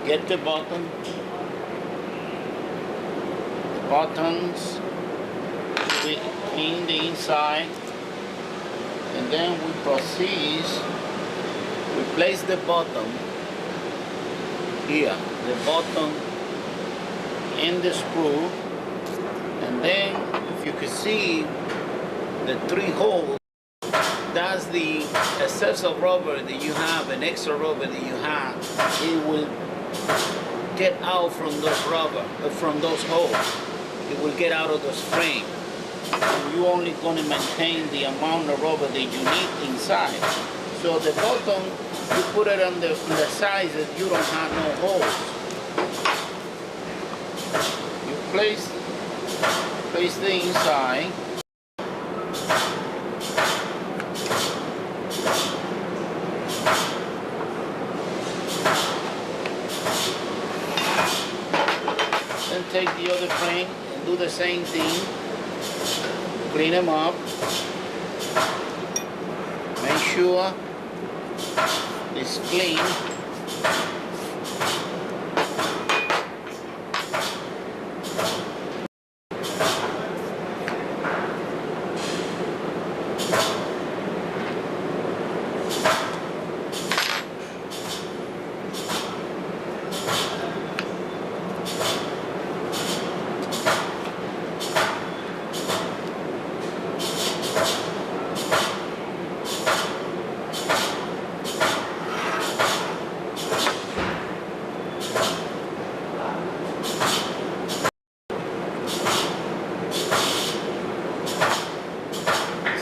get the buttons, we clean the inside, and then we proceed. We place the bottom here, the bottom in the screw, and then if you can see the 3 holes, that's the excess of rubber that you have, an extra rubber that you have. It will get out from those holes. It will get out of the frame. And you're only going to maintain the amount of rubber that you need inside. So the bottom, you put it on the side that you don't have no holes. You place the inside. Then take the other frame and do the same thing. Clean them up. Make sure it's clean.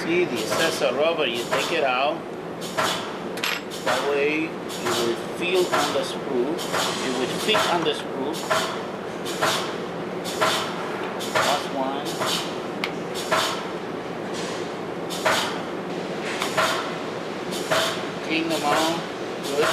See the excess of rubber, you take it out. That way it will feel on the screw. It will fit on the screw. That's one. Clean them out. Good.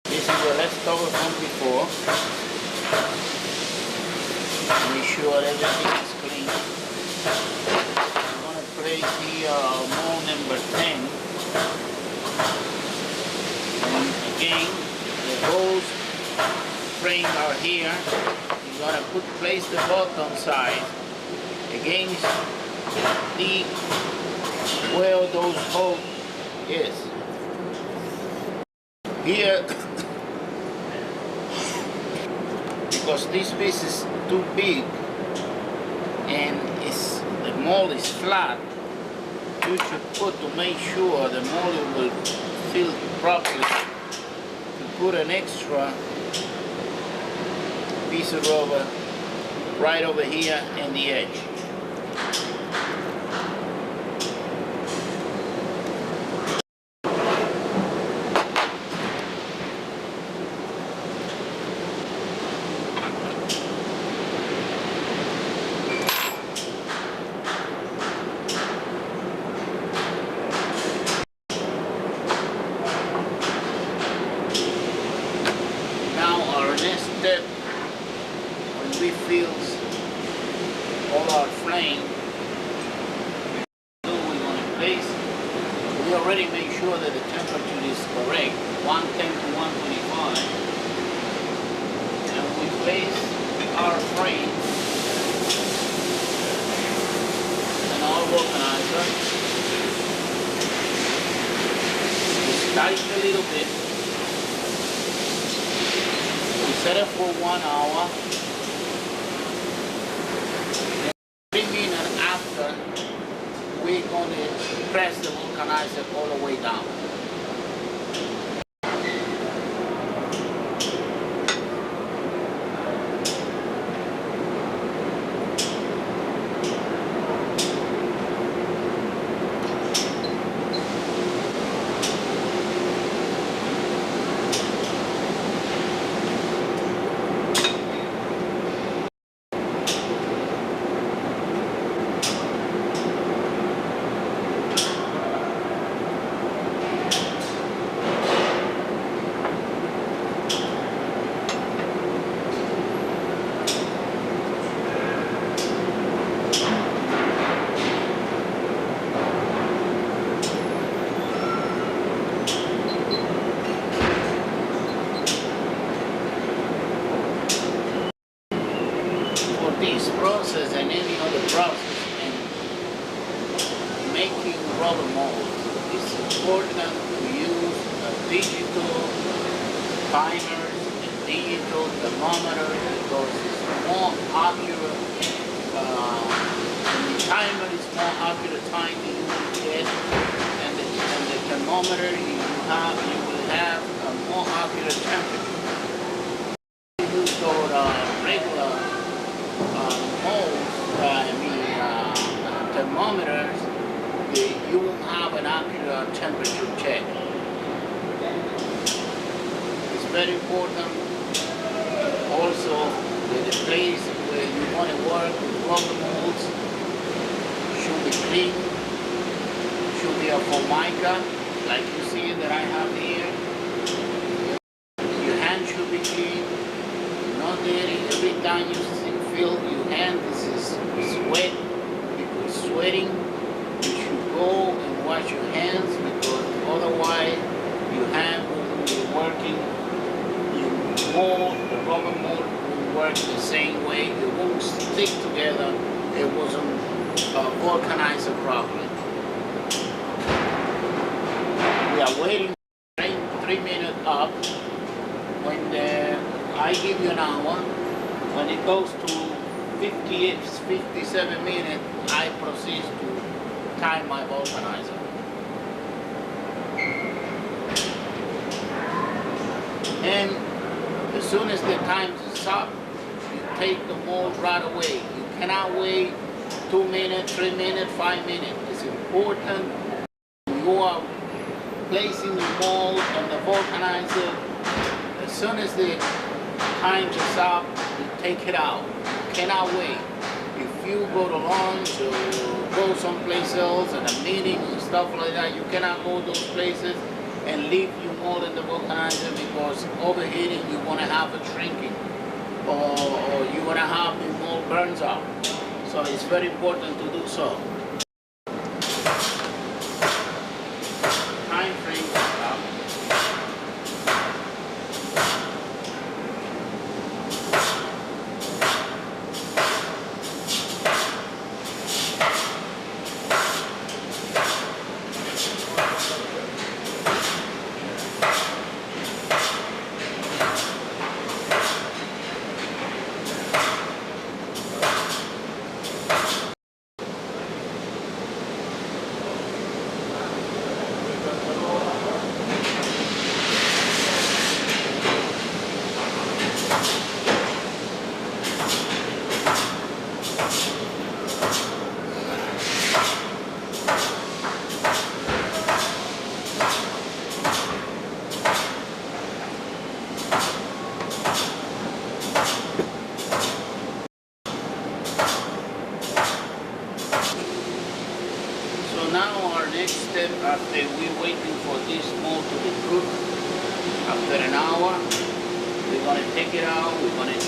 This is the leftover from before. Make sure everything is clean. I'm going to place here mold number 10. And again, the holes frame are here. You're going to place the bottom side against the where those holes is. Here, because this piece is too big and the mold is flat, you should put, to make sure the mold will fill properly, you put an extra piece of rubber right over here in the edge. Next step, when we fill all our flame, we're going to place, we already make sure that the temperature is correct, 110 to 125, and we place our frame in our vulcanizer. We tighten a little bit. Set it for 1 hour. And 3 minutes after, we're going to press the vulcanizer all the way down. making rubber molds, it's important to use digital timers and digital thermometers because it's more accurate. The timer is more accurate time that you will get, and the thermometer you will have a more accurate temperature. If you use those regular molds, thermometers, you won't have an accurate temperature check. It's very important also that the place where you want to work with rubber molds should be clean, should be a formica, like you see that I have here. Your hand should be clean, not dirty. Every time you feel your hand is wet, because sweating, you should go and wash your hands, because otherwise your hand will be working. Your mold, the rubber mold will work the same way. It won't stick together. It wasn't vulcanized properly. We are waiting 3 minutes up. When I give you an hour, when it goes to 57 minutes, I proceed to time my vulcanizer. And as soon as the time is up, you take the mold right away. You cannot wait 2 minutes, 3 minutes, 5 minutes. It's important you are placing the mold on the vulcanizer. As soon as the time is up, you take it out. You cannot wait. If you go to lunch or go someplace else at a meeting and stuff like that, you cannot go those places and leave your mold in the vulcanizer, because overheating, you want to have it shrinking, or you want to have the mold burns out. So it's very important to do so. Time frame is up. Now our next step, after we're waiting for this mold to be cooked, after an hour, we're going to take it out, we're going to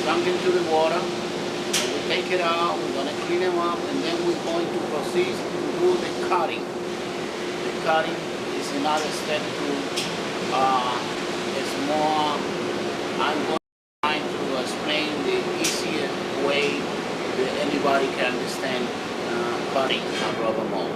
dunk into the water, and we take it out, we're going to clean them up, and then we're going to proceed to do the cutting. The cutting is another step to, it's more, I'm going to try to explain the easier way that anybody can understand cutting a rubber mold.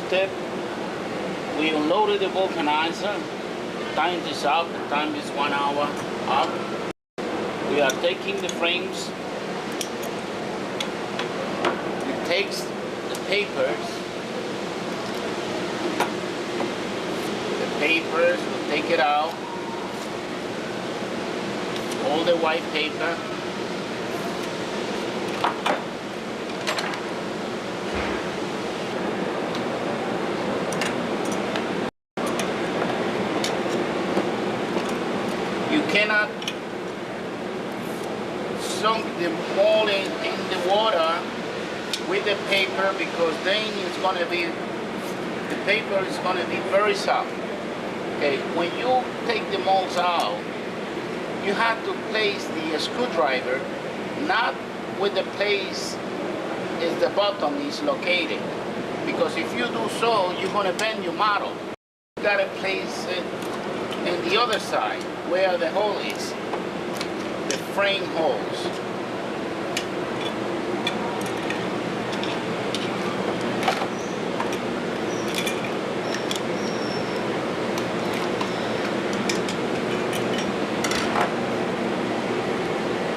Step, we unloaded the vulcanizer. The time is up, the time is 1 hour up. We are taking the frames. We take the papers. We take it out. All the white paper. cannot sunk the mold in the water with the paper, because then it's going to be, the paper is going to be very soft. Okay, when you take the molds out, you have to place the screwdriver not with the place is the bottom is located, because if you do so, you're going to bend your model. You got to place it in the other side where the hole is, the frame holes.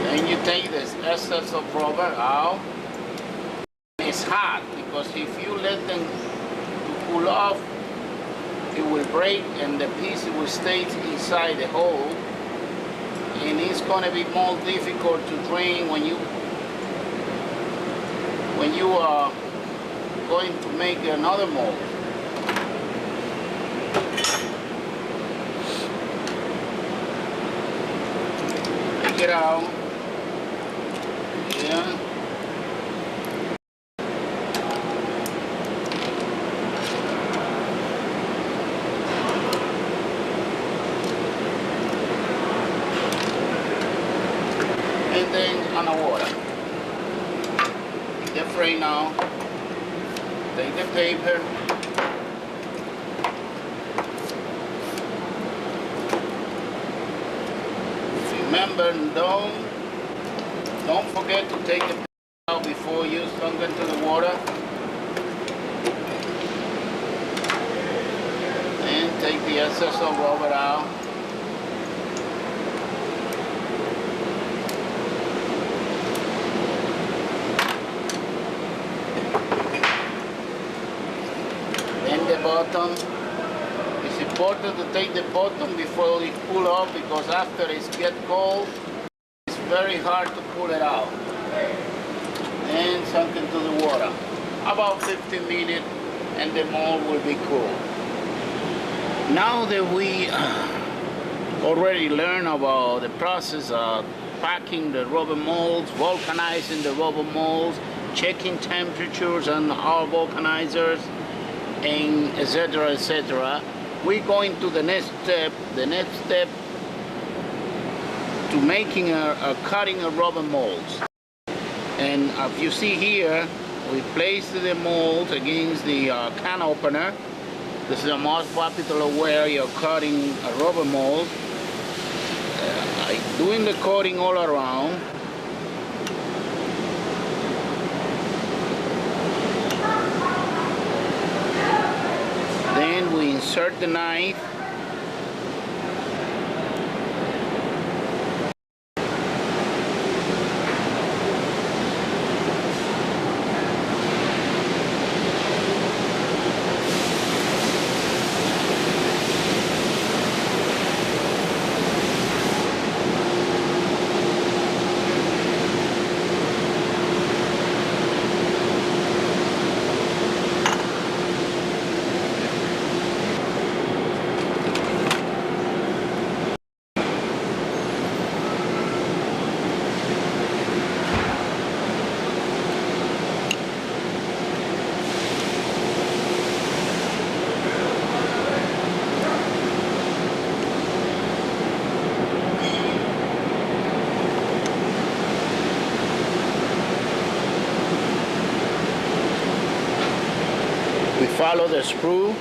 Then you take this excess of rubber out. It's hot, because if you let them cool off, it will break and the piece will stay inside the hole, and it's going to be more difficult to drain when you are going to make another mold. Take it out. Yeah. And then on the water. The frame now. Take the paper. Remember, don't forget to take the paper out before you sink into the water. And take the excess of rubber out. The bottom. It's important to take the bottom before it cool off, because after it gets cold, it's very hard to pull it out. And sunk into the water. About 15 minutes and the mold will be cool. Now that we already learned about the process of packing the rubber molds, vulcanizing the rubber molds, checking temperatures on our vulcanizers, and etc., we're going to the next step to making cutting a rubber molds. And as you see here, we place the molds against the can opener. This is the most popular way you're cutting a rubber mold. Doing the coating all around. Then we insert the knife. We follow the screw.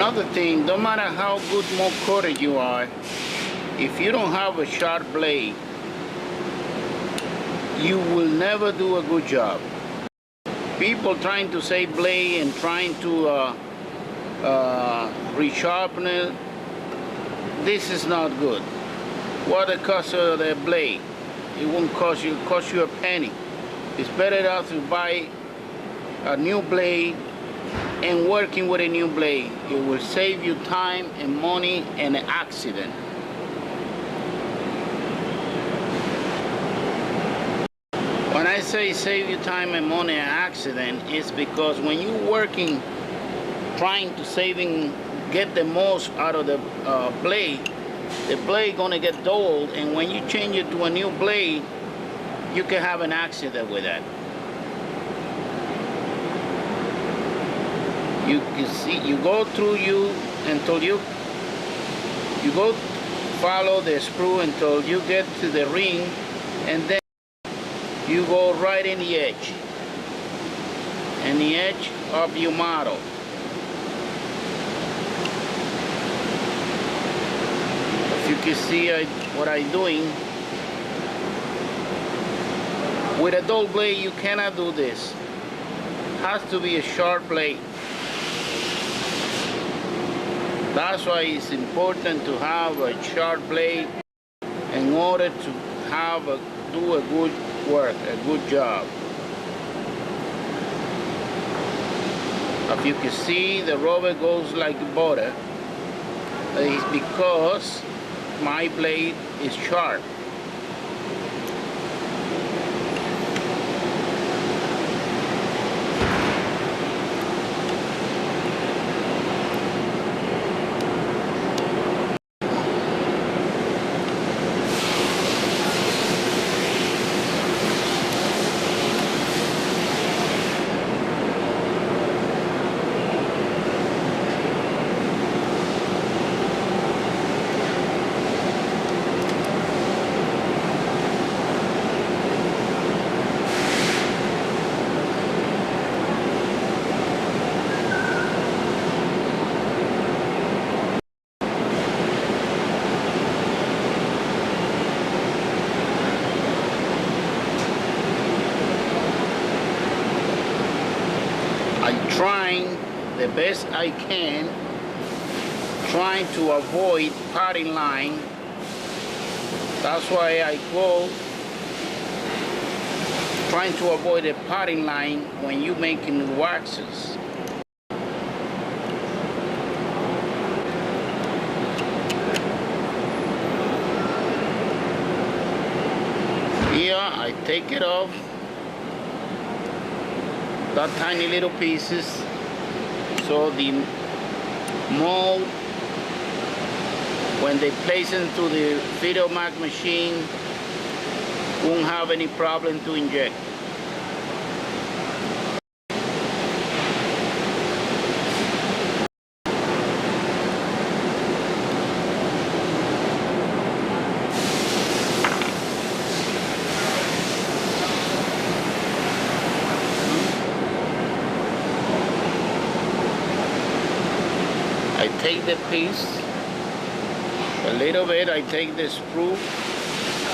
Another thing, no matter how good mold coater you are, if you don't have a sharp blade, you will never do a good job. People trying to save blade and trying to resharpen it, this is not good. What it costs the blade? It won't cost you a penny. It's better off to buy a new blade and working with a new blade. It will save you time and money and an accident. When I say save you time and money and accident, it's because when you're working, trying to get the most out of the blade gonna get dulled, and when you change it to a new blade, you can have an accident with that. You can see, you go through until you go follow the screw until you get to the ring, and then you go right in the edge of your model. If you can see what I'm doing, with a dull blade you cannot do this. Has to be a sharp blade. That's why it's important to have a sharp blade in order to do a good work, a good job. If you can see, the rubber goes like butter. It's because my blade is sharp. I'm trying the best I can, trying to avoid parting line. That's why I go trying to avoid a parting line when you're making waxes. Here I take it off, that tiny little pieces, so the mold, when they place it into the Videomax machine, won't have any problem to inject. I take the piece, a little bit, I take the screw,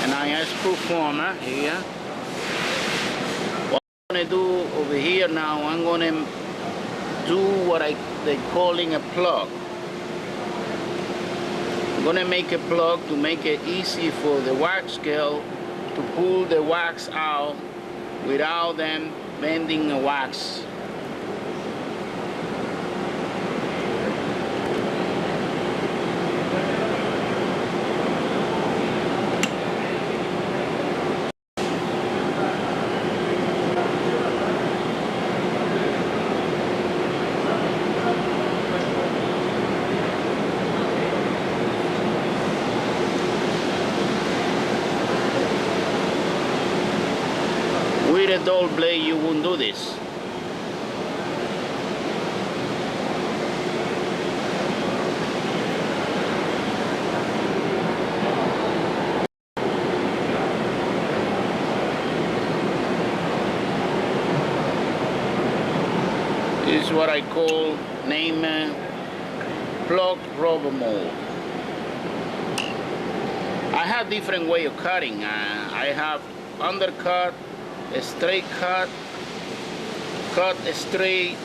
and I screw former here. What I'm going to do over here now, I'm going to do what they're calling a plug. I'm going to make a plug to make it easy for the wax scale to pull the wax out without them bending the wax. With a dull blade you won't do this. This is what I call name plug rubber mold. I have different way of cutting. I have undercut, a straight cut, cut straight,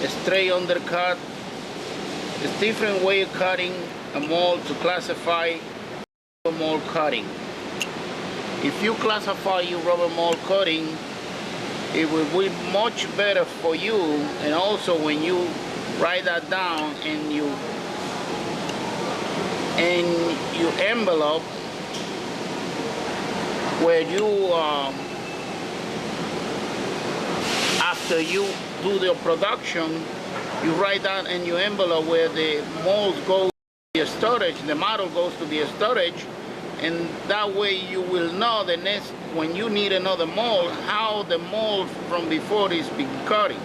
a straight undercut. It's different way of cutting a mold to classify rubber mold cutting. If you classify your rubber mold cutting, it will be much better for you, and also when you write that down and you envelope where you after you do the production, you write down in your envelope where the mold goes to your storage, the model goes to be a storage, and that way you will know the next when you need another mold how the mold from before is been cutting.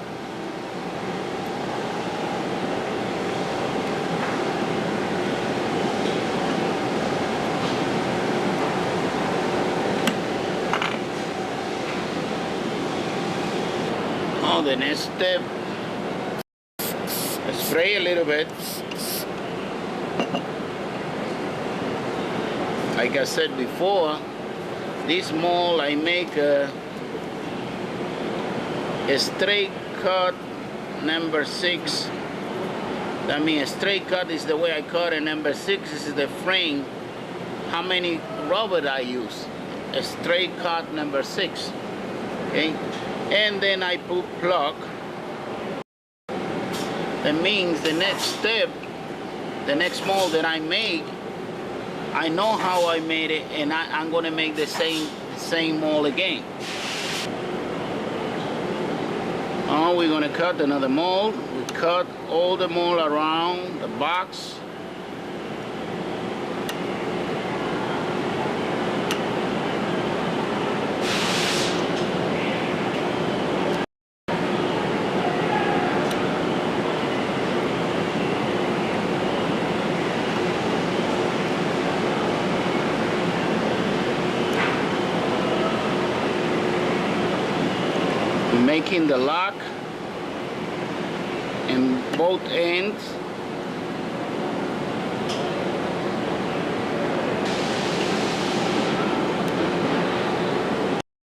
The next step, spray a little bit. Like I said before, this mold I make a straight cut number 6. That means a straight cut is the way I cut, and number 6 is the frame. How many rubber I use? A straight cut number 6. Okay. And then I put plug. That means the next step, the next mold that I make, I know how I made it, and I'm going to make the same mold again. Oh, we're going to cut another mold. We cut all the mold around the box. Making the lock in both ends.